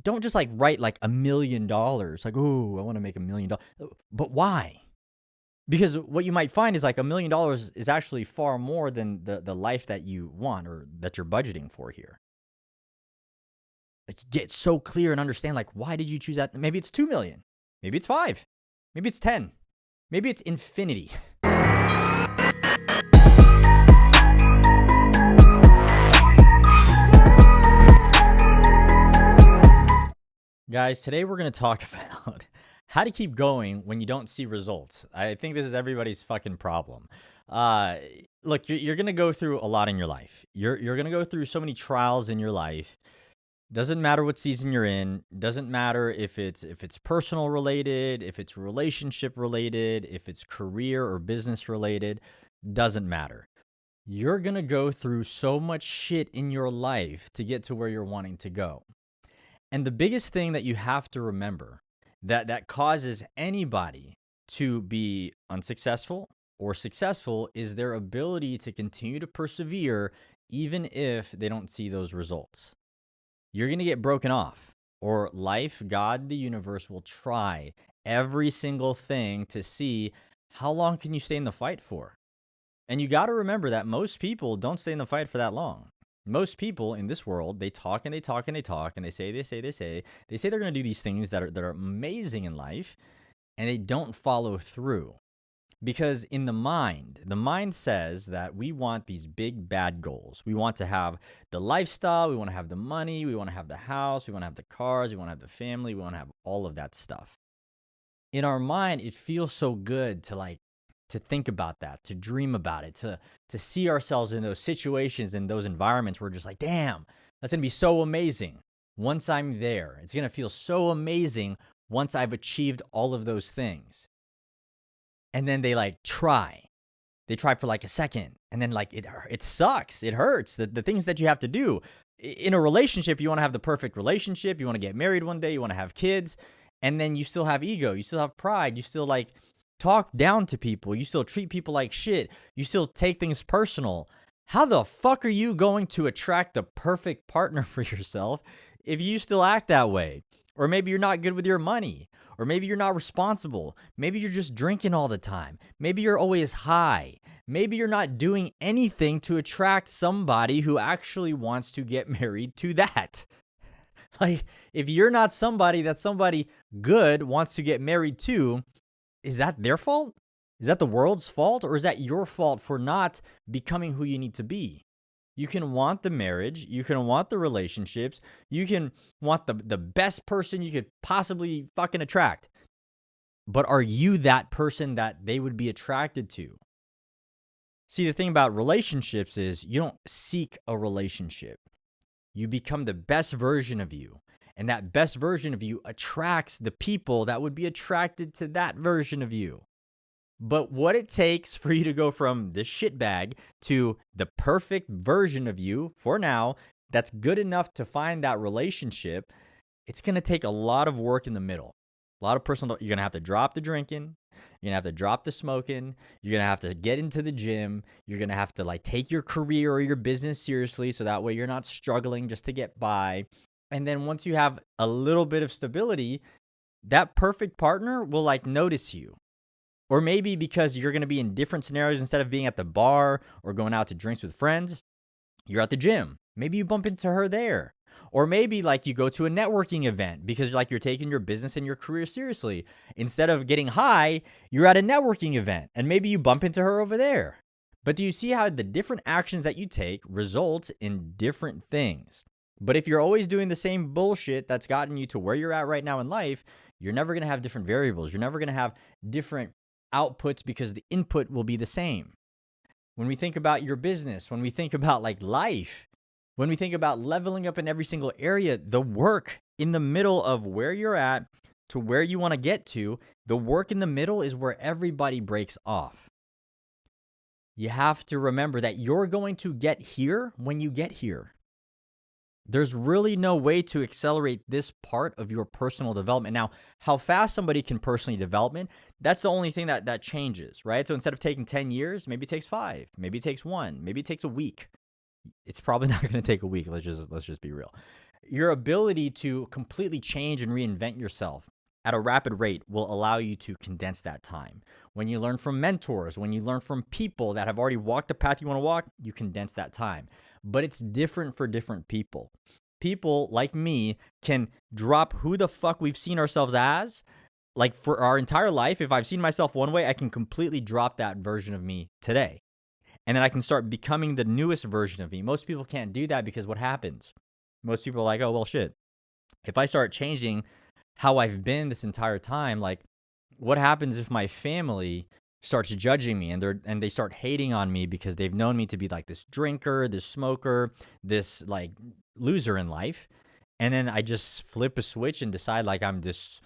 don't just like write like $1 million. Like, oh, I want to make $1 million. But why? Because what you might find is like $1 million is actually far more than the life that you want or that you're budgeting for here. Like, get so clear and understand, like, why did you choose that? Maybe it's 2 million. Maybe it's 5. Maybe it's 10. Maybe it's infinity. Guys, today we're going to talk about how to keep going when you don't see results. I think this is everybody's fucking problem. Look, you're going to go through a lot in your life. You're going to go through so many trials in your life. Doesn't matter what season you're in. Doesn't matter if it's personal related, if it's relationship related, if it's career or business related. Doesn't matter. You're going to go through so much shit in your life to get to where you're wanting to go. And the biggest thing that you have to remember that causes anybody to be unsuccessful or successful is their ability to continue to persevere even if they don't see those results. You're going to get broken off, or life, God, the universe will try every single thing to see how long can you stay in the fight for. And you got to remember that most people don't stay in the fight for that long. Most people in this world, they talk and they talk and they talk and they say they're going to do these things that are amazing in life, and they don't follow through. Because in the mind says that we want these big bad goals. We want to have the lifestyle, we want to have the money, we want to have the house, we want to have the cars, we want to have the family, we want to have all of that stuff. In our mind, it feels so good to think about that, to dream about it, to see ourselves in those situations, in those environments where we're just like, damn, that's going to be so amazing once I'm there. It's going to feel so amazing once I've achieved all of those things. And then they try. They try for like a second, and then it sucks. It hurts. The things that you have to do. In a relationship, you want to have the perfect relationship. You want to get married one day. You want to have kids. And then you still have ego. You still have pride. You still talk down to people. You still treat people like shit. You still take things personal. How the fuck are you going to attract the perfect partner for yourself if you still act that way? Or maybe you're not good with your money. Or maybe you're not responsible. Maybe you're just drinking all the time. Maybe you're always high. Maybe you're not doing anything to attract somebody who actually wants to get married to that. If you're not somebody that somebody good wants to get married to, is that their fault? Is that the world's fault? Or is that your fault for not becoming who you need to be? You can want the marriage. You can want the relationships. You can want the best person you could possibly fucking attract. But are you that person that they would be attracted to? See, the thing about relationships is you don't seek a relationship. You become the best version of you. And that best version of you attracts the people that would be attracted to that version of you. But what it takes for you to go from this shitbag to the perfect version of you for now, that's good enough to find that relationship, it's going to take a lot of work in the middle. A lot of personal, you're going to have to drop the drinking. You're going to have to drop the smoking. You're going to have to get into the gym. You're going to have to take your career or your business seriously so that way you're not struggling just to get by. And then once you have a little bit of stability, that perfect partner will notice you. Or maybe because you're going to be in different scenarios, instead of being at the bar or going out to drinks with friends, you're at the gym. Maybe you bump into her there. Or maybe you go to a networking event because you're taking your business and your career seriously. Instead of getting high, you're at a networking event and maybe you bump into her over there. But do you see how the different actions that you take result in different things? But if you're always doing the same bullshit that's gotten you to where you're at right now in life, you're never going to have different variables. You're never going to have different outputs because the input will be the same. When we think about your business, when we think about life, when we think about leveling up in every single area, the work in the middle of where you're at to where you want to get to, the work in the middle is where everybody breaks off. You have to remember that you're going to get here when you get here. There's really no way to accelerate this part of your personal development. Now, how fast somebody can personally develop, that's the only thing that changes, right? So instead of taking 10 years, maybe it takes 5, maybe it takes 1, maybe it takes a week. It's probably not going to take a week. Let's just be real. Your ability to completely change and reinvent yourself at a rapid rate will allow you to condense that time. When you learn from mentors, when you learn from people that have already walked the path you want to walk, you condense that time. But it's different for different people. People like me can drop who the fuck we've seen ourselves as. Like for our entire life, if I've seen myself one way, I can completely drop that version of me today. And then I can start becoming the newest version of me. Most people can't do that because what happens? Most people are like, oh, well, shit. If I start changing how I've been this entire time, like what happens if my family starts judging me and they start hating on me because they've known me to be like this drinker, this smoker, this like loser in life. And then I just flip a switch and decide like I'm this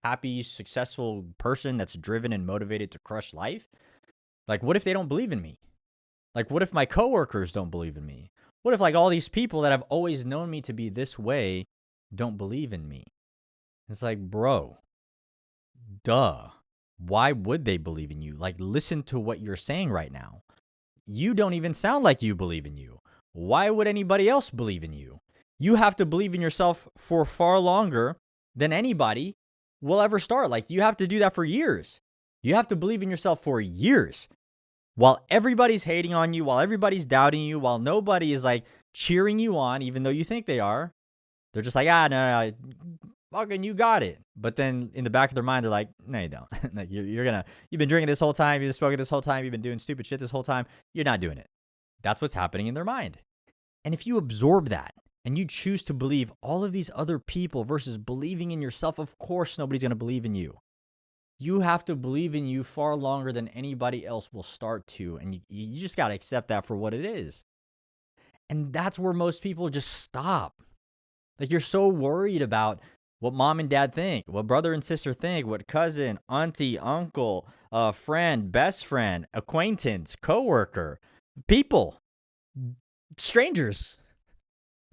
happy, successful person that's driven and motivated to crush life. Like, what if they don't believe in me? Like, what if my coworkers don't believe in me? What if like all these people that have always known me to be this way don't believe in me? It's like, bro, duh. Why would they believe in you? Like, listen to what you're saying right now. You don't even sound like you believe in you. Why would anybody else believe in you? You have to believe in yourself for far longer than anybody will ever start. Like, you have to do that for years. You have to believe in yourself for years. While everybody's hating on you, while everybody's doubting you, while nobody is like cheering you on, even though you think they are, they're just like, no, fucking you got it. But then in the back of their mind, they're like, no, you don't. Like you've been drinking this whole time, you've been smoking this whole time, you've been doing stupid shit this whole time. You're not doing it. That's what's happening in their mind. And if you absorb that and you choose to believe all of these other people versus believing in yourself, of course, nobody's going to believe in you. You have to believe in you far longer than anybody else will start to. And you just got to accept that for what it is. And that's where most people just stop. Like you're so worried about what mom and dad think, what brother and sister think, what cousin, auntie, uncle, friend, best friend, acquaintance, coworker, people, strangers,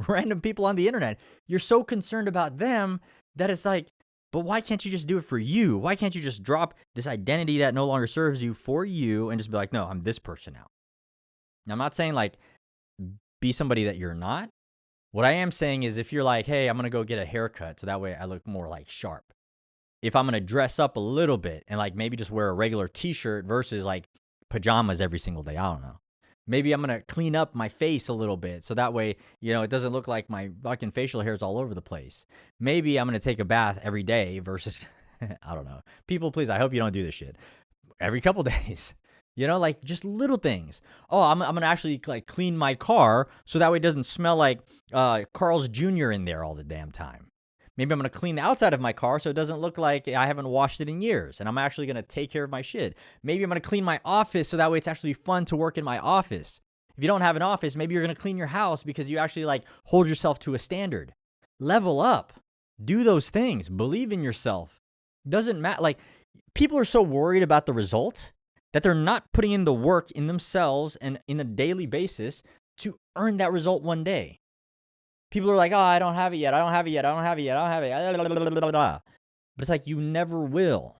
random people on the internet. You're so concerned about them that it's like, but why can't you just do it for you? Why can't you just drop this identity that no longer serves you for you and just be like, no, I'm this person now? Now, I'm not saying like be somebody that you're not. What I am saying is if you're like, hey, I'm going to go get a haircut so that way I look more like sharp. If I'm going to dress up a little bit and like maybe just wear a regular t-shirt versus like pajamas every single day, I don't know. Maybe I'm going to clean up my face a little bit so that way, it doesn't look like my fucking facial hair is all over the place. Maybe I'm going to take a bath every day versus, I don't know. People, please, I hope you don't do this shit. Every couple days. Like just little things. Oh, I'm going to actually like clean my car so that way it doesn't smell like Carl's Jr. in there all the damn time. Maybe I'm going to clean the outside of my car so it doesn't look like I haven't washed it in years and I'm actually going to take care of my shit. Maybe I'm going to clean my office so that way it's actually fun to work in my office. If you don't have an office, maybe you're going to clean your house because you actually like hold yourself to a standard. Level up. Do those things. Believe in yourself. Doesn't matter. Like people are so worried about the results that they're not putting in the work in themselves and in a daily basis to earn that result one day. People are like, oh, I don't have it yet. I don't have it yet. I don't have it yet. I don't have it. But it's like, you never will.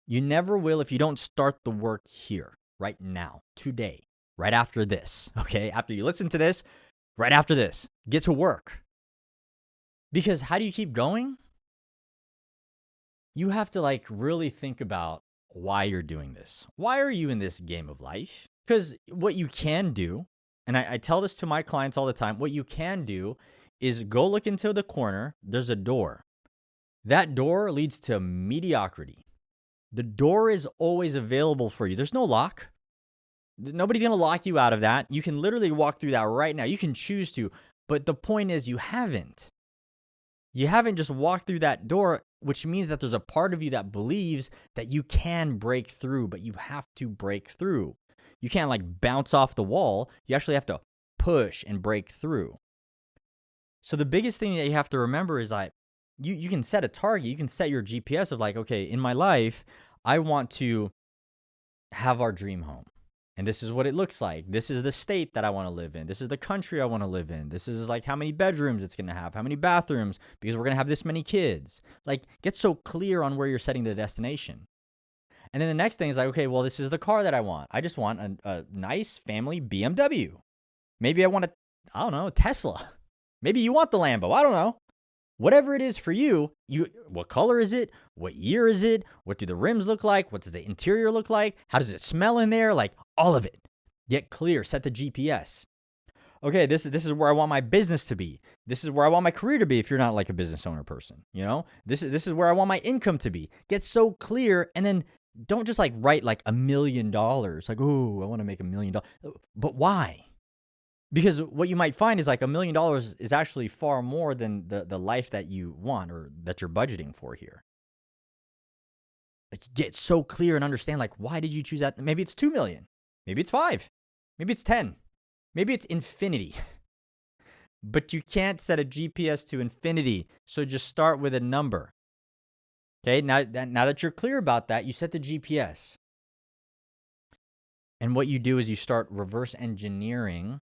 You never will if you don't start the work here, right now, today, right after this, okay? After you listen to this, right after this, get to work. Because how do you keep going? You have to like really think about why you're doing this. Why are you in this game of life? Because what you can do, and I tell this to my clients all the time, what you can do is go look into the corner. There's a door. That door leads to mediocrity. The door is always available for you. There's no lock. Nobody's going to lock you out of that. You can literally walk through that right now. You can choose to. But the point is you haven't. You haven't just walked through that door, which means that there's a part of you that believes that you can break through, but you have to break through. You can't like bounce off the wall. You actually have to push and break through. So the biggest thing that you have to remember is like, you can set a target. You can set your GPS of like, okay, in my life, I want to have our dream home. And this is what it looks like. This is the state that I want to live in. This is the country I want to live in. This is like how many bedrooms it's going to have, how many bathrooms, because we're going to have this many kids. Like, get so clear on where you're setting the destination. And then the next thing is like, okay, well, this is the car that I want. I just want a nice family BMW. Maybe I want a Tesla. Maybe you want the Lambo. I don't know. Whatever it is for you, what color is it? What year is it? What do the rims look like? What does the interior look like? How does it smell in there? Like all of it. Get clear, set the GPS. Okay, this is where I want my business to be. This is where I want my career to be if you're not like a business owner person, you know? This is where I want my income to be. Get so clear, and then don't just like write like $1 million. Like, oh, I want to make $1 million. But why? Because what you might find is like $1 million is actually far more than the life that you want or that you're budgeting for here. Like, get so clear and understand, like, why did you choose that? Maybe it's 2 million. Maybe it's 5. Maybe it's 10. Maybe it's infinity. But you can't set a GPS to infinity. So just start with a number. Okay, now that you're clear about that, you set the GPS. And what you do is you start reverse engineering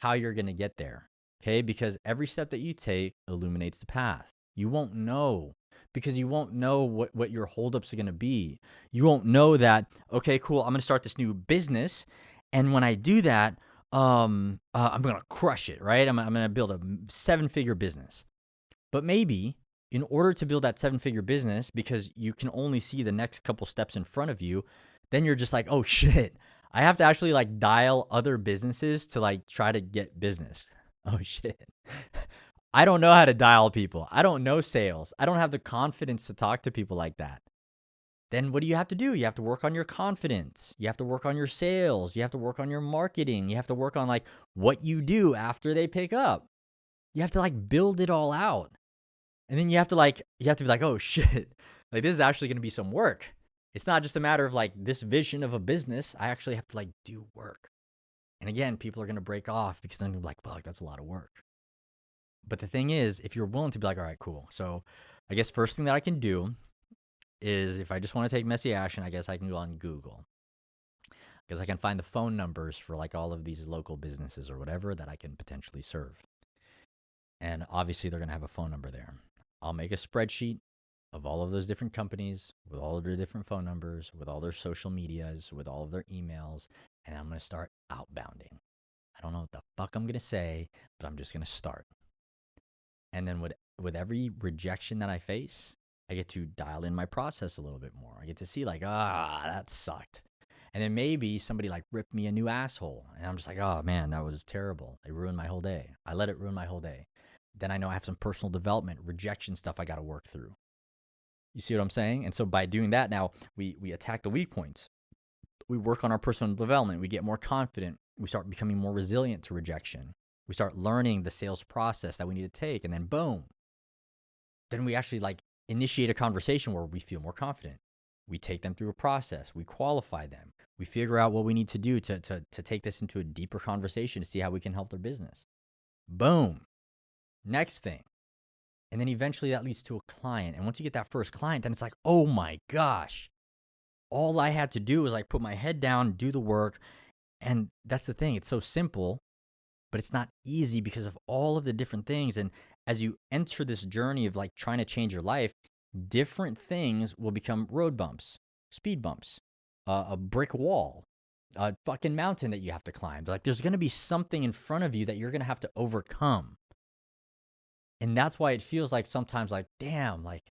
how you're going to get there. Okay, because every step that you take illuminates the path. You won't know because you won't know what your holdups are going to be. You won't know that, okay, cool, I'm going to start this new business. And when I do that, I'm going to crush it, right? I'm going to build a 7-figure business. But maybe in order to build that 7-figure business, because you can only see the next couple steps in front of you, then you're just like, oh shit, I have to actually like dial other businesses to like try to get business. Oh shit. I don't know how to dial people. I don't know sales. I don't have the confidence to talk to people like that. Then what do you have to do? You have to work on your confidence. You have to work on your sales. You have to work on your marketing. You have to work on like what you do after they pick up. You have to like build it all out. And then you have to be like, oh shit, like this is actually going to be some work. It's not just a matter of like this vision of a business. I actually have to like do work. And again, people are going to break off because then you're like, fuck, that's a lot of work. But the thing is, if you're willing to be like, all right, cool. So I guess first thing that I can do is if I just want to take messy action, I guess I can go on Google because I can find the phone numbers for like all of these local businesses or whatever that I can potentially serve. And obviously they're going to have a phone number there. I'll make a spreadsheet of all of those different companies with all of their different phone numbers, with all their social medias, with all of their emails, and I'm going to start outbounding. I don't know what the fuck I'm going to say, but I'm just going to start. And then with every rejection that I face, I get to dial in my process a little bit more. I get to see like, that sucked. And then maybe somebody like ripped me a new asshole. And I'm just like, oh man, that was terrible. It ruined my whole day. I let it ruin my whole day. Then I know I have some personal development, rejection stuff I got to work through. You see what I'm saying? And so by doing that, now we attack the weak points. We work on our personal development. We get more confident. We start becoming more resilient to rejection. We start learning the sales process that we need to take. And then boom, then we actually like initiate a conversation where we feel more confident. We take them through a process. We qualify them. We figure out what we need to do to take this into a deeper conversation to see how we can help their business. Boom. Next thing. And then eventually that leads to a client. And once you get that first client, then it's like, oh my gosh, all I had to do was like put my head down, do the work. And that's the thing. It's so simple, but it's not easy because of all of the different things. And as you enter this journey of like trying to change your life, different things will become road bumps, speed bumps, a brick wall, a fucking mountain that you have to climb. Like there's going to be something in front of you that you're going to have to overcome. And that's why it feels like sometimes like, damn, like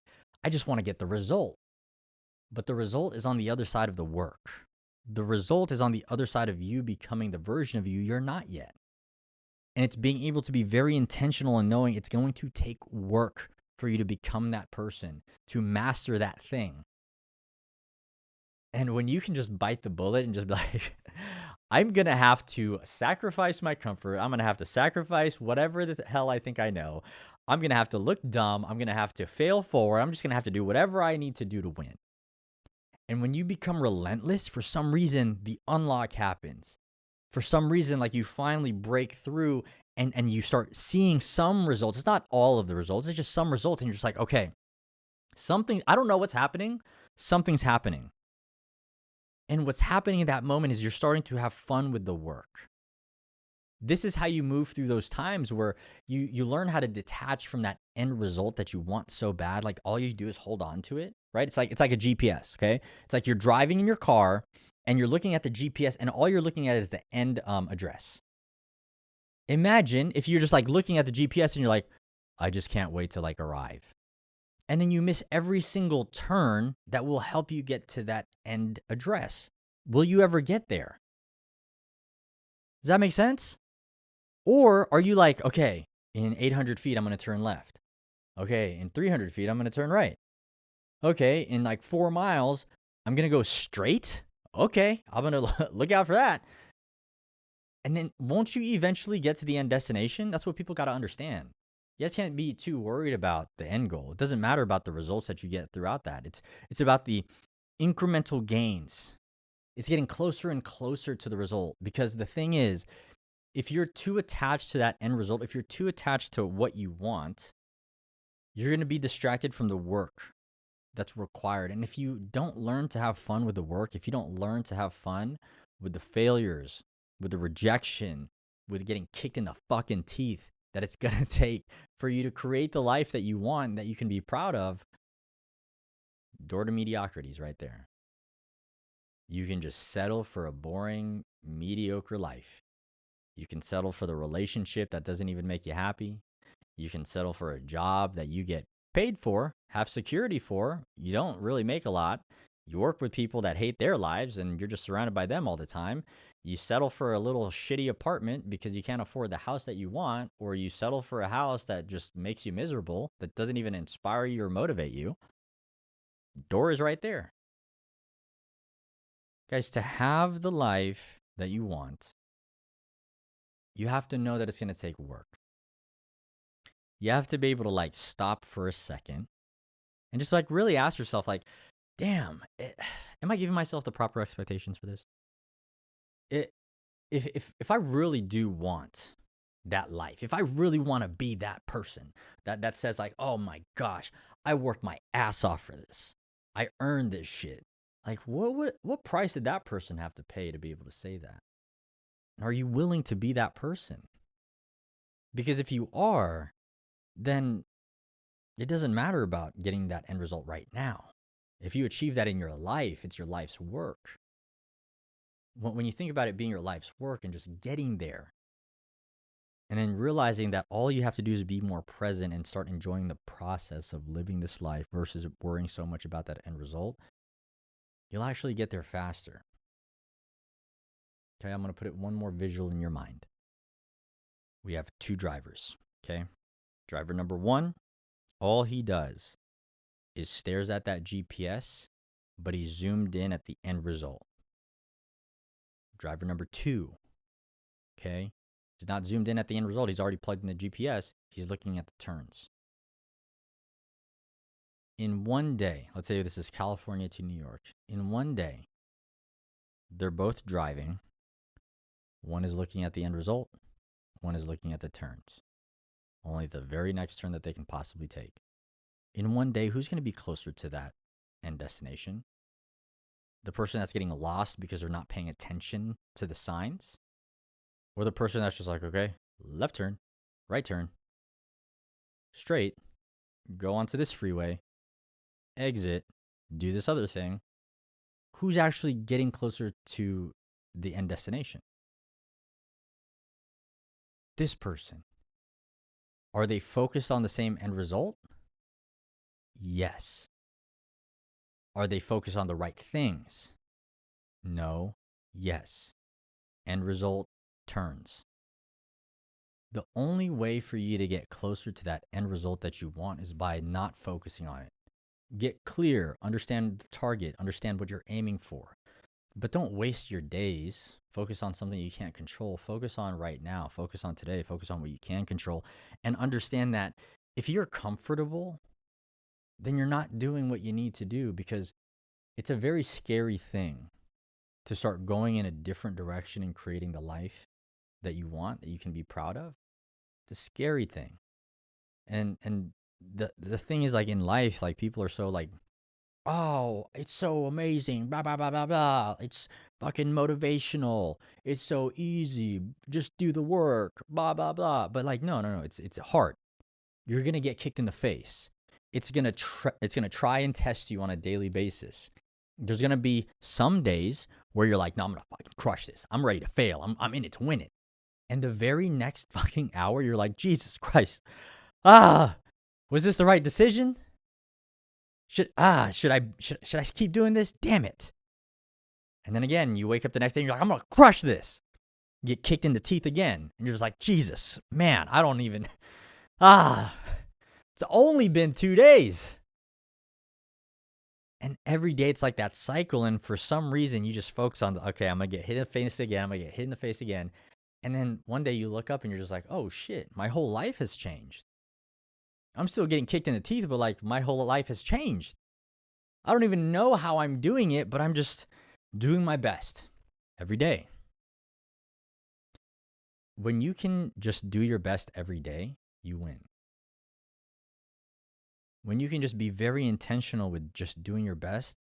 I just want to get the result. But the result is on the other side of the work. The result is on the other side of you becoming the version of you you're not yet. And it's being able to be very intentional and knowing it's going to take work for you to become that person, to master that thing. And when you can just bite the bullet and just be like, I'm going to have to sacrifice my comfort. I'm going to have to sacrifice whatever the hell I think I know. I'm going to have to look dumb. I'm going to have to fail forward. I'm just going to have to do whatever I need to do to win. And when you become relentless, for some reason, the unlock happens. For some reason, like you finally break through and you start seeing some results. It's not all of the results. It's just some results. And you're just like, okay, I don't know what's happening. Something's happening. And what's happening in that moment is you're starting to have fun with the work. This is how you move through those times where you learn how to detach from that end result that you want so bad. Like all you do is hold on to it, right? It's like a GPS, okay? It's like you're driving in your car and you're looking at the GPS and all you're looking at is the end address. Imagine if you're just like looking at the GPS and you're like, I just can't wait to like arrive. And then you miss every single turn that will help you get to that end address. Will you ever get there? Does that make sense? Or are you like, okay, in 800 feet, I'm going to turn left. Okay, in 300 feet, I'm going to turn right. Okay, in like 4 miles, I'm going to go straight. Okay, I'm going to look out for that. And then won't you eventually get to the end destination? That's what people got to understand. You guys can't be too worried about the end goal. It doesn't matter about the results that you get throughout that. It's about the incremental gains. It's getting closer and closer to the result, because the thing is, if you're too attached to that end result, if you're too attached to what you want, you're going to be distracted from the work that's required. And if you don't learn to have fun with the work, if you don't learn to have fun with the failures, with the rejection, with getting kicked in the fucking teeth that it's going to take for you to create the life that you want, that you can be proud of, door to mediocrity is right there. You can just settle for a boring, mediocre life. You can settle for the relationship that doesn't even make you happy. You can settle for a job that you get paid for, have security for. You don't really make a lot. You work with people that hate their lives and you're just surrounded by them all the time. You settle for a little shitty apartment because you can't afford the house that you want, or you settle for a house that just makes you miserable, that doesn't even inspire you or motivate you. Door is right there. Guys, to have the life that you want, you have to know that it's going to take work. You have to be able to like stop for a second and just like really ask yourself, like, damn, am I giving myself the proper expectations for this? If I really do want that life, if I really want to be that person that says like, oh my gosh, I worked my ass off for this, I earned this shit. Like, what price did that person have to pay to be able to say that? Are you willing to be that person? Because if you are, then it doesn't matter about getting that end result right now. If you achieve that in your life, it's your life's work. When you think about it being your life's work and just getting there, and then realizing that all you have to do is be more present and start enjoying the process of living this life versus worrying so much about that end result, you'll actually get there faster. Okay, I'm going to put it one more visual in your mind. We have 2 drivers, okay? Driver number 1, all he does is stares at that GPS, but he's zoomed in at the end result. Driver number 2, okay? He's not zoomed in at the end result. He's already plugged in the GPS. He's looking at the turns. In one day, let's say this is California to New York. In one day, they're both driving. One is looking at the end result. One is looking at the turns. Only the very next turn that they can possibly take. In one day, who's going to be closer to that end destination? The person that's getting lost because they're not paying attention to the signs? Or the person that's just like, okay, left turn, right turn, straight, go onto this freeway, exit, do this other thing. Who's actually getting closer to the end destination? This person. Are they focused on the same end result? Yes. Are they focused on the right things? No. Yes. End result, turns. The only way for you to get closer to that end result that you want is by not focusing on it. Get clear, understand the target, understand what you're aiming for. But don't waste your days. Focus on something you can't control. Focus on right now. Focus on today. Focus on what you can control. And understand that if you're comfortable, then you're not doing what you need to do, because it's a very scary thing to start going in a different direction and creating the life that you want, that you can be proud of. It's a scary thing. And the thing is, like in life, like people are so like, oh, it's so amazing, blah, blah, blah, blah, blah. It's fucking motivational. It's so easy. Just do the work, blah, blah, blah. But like, no. It's hard. You're going to get kicked in the face. It's going to try and test you on a daily basis. There's going to be some days where you're like, no, I'm going to fucking crush this. I'm ready to fail. I'm in it to win it. And the very next fucking hour, you're like, Jesus Christ. Was this the right decision? Should I keep doing this? Damn it. And then again, you wake up the next day and you're like, I'm going to crush this. You get kicked in the teeth again. And you're just like, Jesus, man, I don't even, it's only been 2 days. And every day it's like that cycle. And for some reason, you just focus on, okay, I'm going to get hit in the face again. I'm going to get hit in the face again. And then one day you look up and you're just like, oh shit, my whole life has changed. I'm still getting kicked in the teeth, but like my whole life has changed. I don't even know how I'm doing it, but I'm just doing my best every day. When you can just do your best every day, you win. When you can just be very intentional with just doing your best,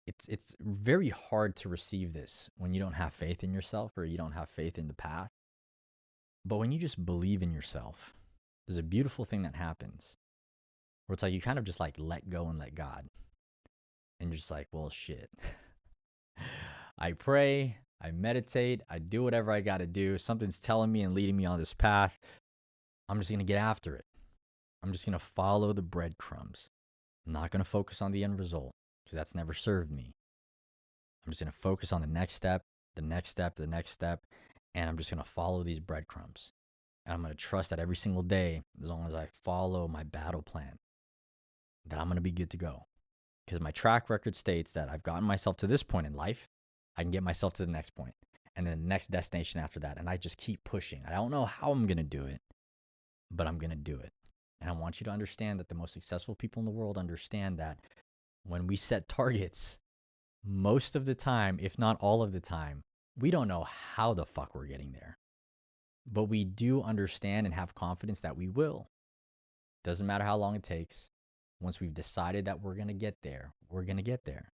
it's very hard to receive this when you don't have faith in yourself or you don't have faith in the path. But when you just believe in yourself, there's a beautiful thing that happens where it's like you kind of just like let go and let God. And you're just like, well, shit. I pray, I meditate, I do whatever I got to do. Something's telling me and leading me on this path. I'm just going to get after it. I'm just going to follow the breadcrumbs. I'm not going to focus on the end result because that's never served me. I'm just going to focus on the next step, the next step, the next step, and I'm just going to follow these breadcrumbs. And I'm going to trust that every single day, as long as I follow my battle plan, that I'm going to be good to go. Because my track record states that I've gotten myself to this point in life, I can get myself to the next point, and then the next destination after that. And I just keep pushing. I don't know how I'm going to do it, but I'm going to do it. And I want you to understand that the most successful people in the world understand that when we set targets, most of the time, if not all of the time, we don't know how the fuck we're getting there. But we do understand and have confidence that we will. Doesn't matter how long it takes. Once we've decided that we're going to get there, we're going to get there.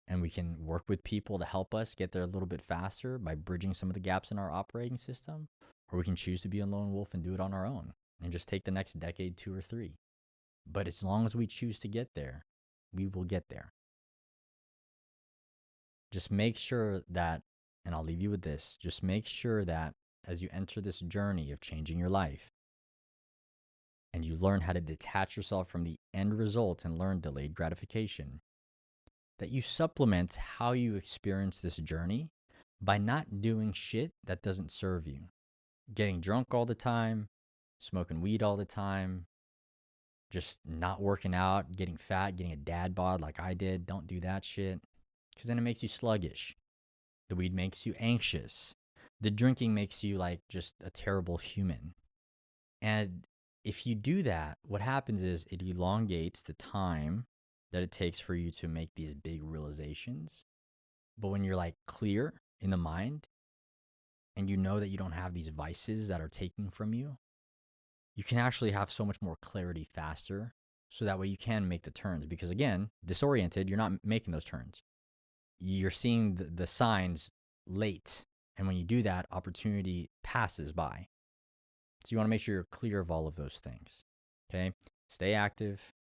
And we can work with people to help us get there a little bit faster by bridging some of the gaps in our operating system. Or we can choose to be a lone wolf and do it on our own and just take the next decade, 2 or 3. But as long as we choose to get there, we will get there. Just make sure that, and I'll leave you with this, just make sure that as you enter this journey of changing your life and you learn how to detach yourself from the end result and learn delayed gratification, that you supplement how you experience this journey by not doing shit that doesn't serve you. Getting drunk all the time, smoking weed all the time, just not working out, getting fat, getting a dad bod like I did. Don't do that shit, because then it makes you sluggish. The weed makes you anxious. The drinking makes you like just a terrible human. And if you do that, what happens is it elongates the time that it takes for you to make these big realizations. But when you're like clear in the mind and you know that you don't have these vices that are taking from you, you can actually have so much more clarity faster. So that way you can make the turns. Because again, disoriented, you're not making those turns. You're seeing the signs late. And when you do that, opportunity passes by. So you want to make sure you're clear of all of those things. Okay? Stay active.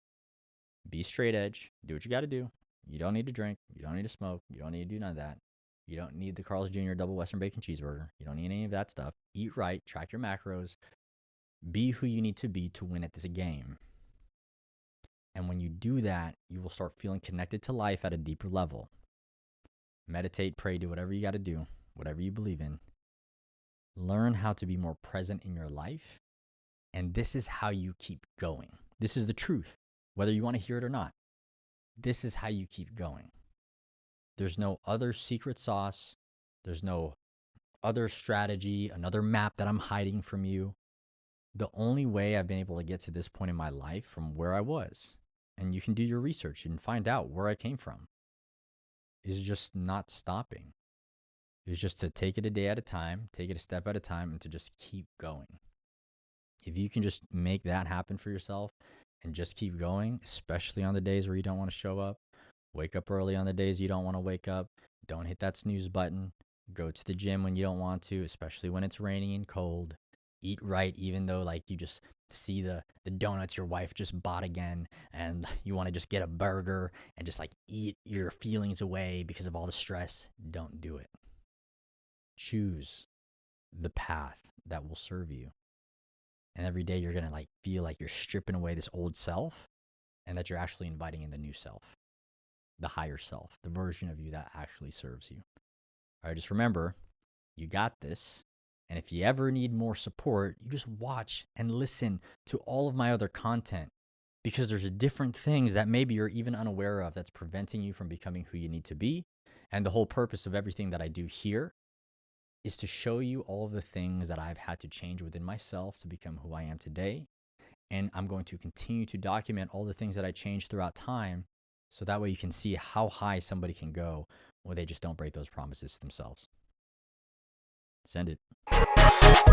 Be straight edge. Do what you got to do. You don't need to drink. You don't need to smoke. You don't need to do none of that. You don't need the Carl's Jr. double Western bacon cheeseburger. You don't need any of that stuff. Eat right. Track your macros. Be who you need to be to win at this game. And when you do that, you will start feeling connected to life at a deeper level. Meditate, pray, do whatever you got to do, whatever you believe in. Learn how to be more present in your life. And this is how you keep going. This is the truth, whether you want to hear it or not. This is how you keep going. There's no other secret sauce. There's no other strategy, another map that I'm hiding from you. The only way I've been able to get to this point in my life from where I was, and you can do your research and find out where I came from, is just not stopping. It's just to take it a day at a time, take it a step at a time, and to just keep going. If you can just make that happen for yourself and just keep going, especially on the days where you don't want to show up, wake up early on the days you don't want to wake up, don't hit that snooze button, go to the gym when you don't want to, especially when it's raining and cold, eat right even though like you just see the donuts your wife just bought again and you want to just get a burger and just like eat your feelings away because of all the stress. Don't do it. Choose the path that will serve you. And every day you're going to like feel like you're stripping away this old self and that you're actually inviting in the new self, the higher self, the version of you that actually serves you. All right, just remember, you got this. And if you ever need more support, you just watch and listen to all of my other content, because there's different things that maybe you're even unaware of that's preventing you from becoming who you need to be. And the whole purpose of everything that I do here is to show you all of the things that I've had to change within myself to become who I am today. And I'm going to continue to document all the things that I changed throughout time, so that way you can see how high somebody can go when they just don't break those promises to themselves. Send it.